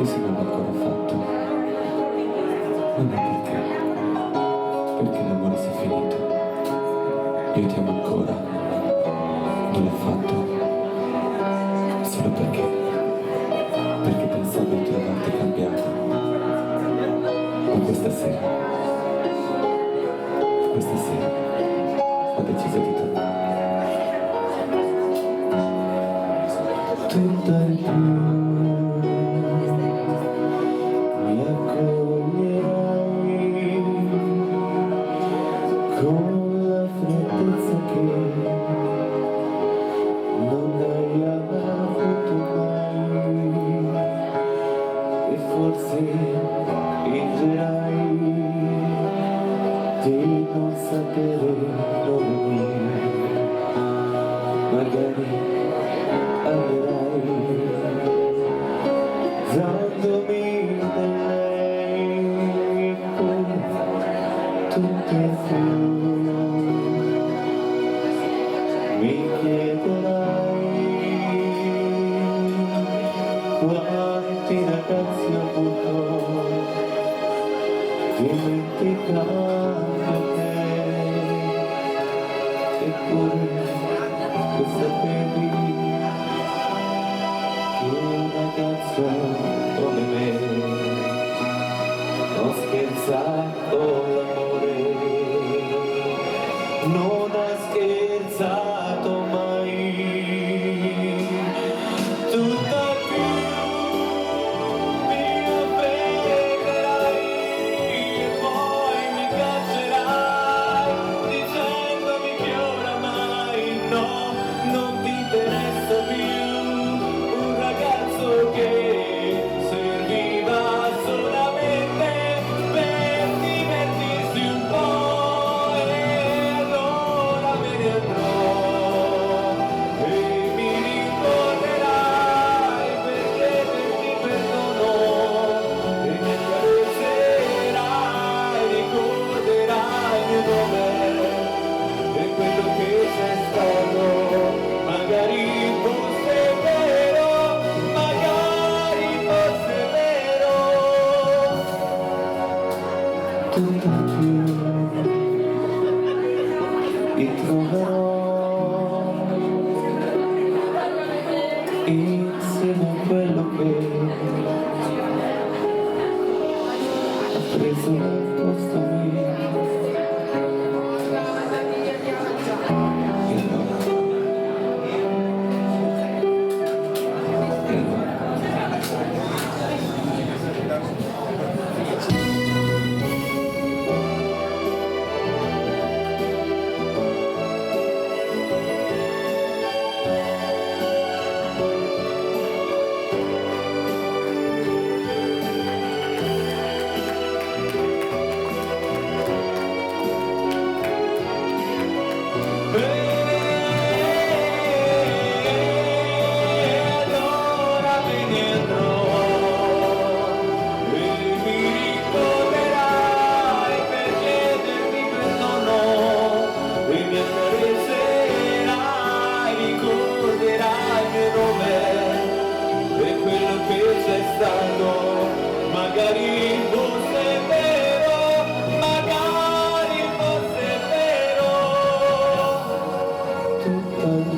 E se non l'ho ancora fatto, non è perché l'amore sia finito. Io ti amo ancora, non l'ho fatto, solo perché pensavo di trovarti cambiata. Ma questa sera ho deciso di tornare. Tutto il più mi accoglierai con la freddezza che non hai avuto mai, e forse fingerai di non sapere dove mio, magari amerai dandomi del lei tutto il più. Mi chiederai quanti ragazzi ho avuto dimenticando te, eppure lo sapevi che un ragazzo come me non scherzato l'amore, non ha scherzato mai. Tutto più mi offenderai e poi mi caccerai dicendomi che oramai no, non ti interessa più un ragazzo che serviva solamente per divertirsi un po', e allora me ne andrò e mi ricorderai perché ti perdono e mi accarezzerai, ricorderai il mio nome e quello che c'è stato. Magari fosse vero, magari fosse vero. Tutto più ti troverò insieme a quello che ha preso il posto mio. Allora me ne andrò e mi ricorderai per chiedermi perdono e mi accarezzerai, ricorderai il mio nome e quello che c'è stato. Magari fosse vero, magari fosse vero. Tutto il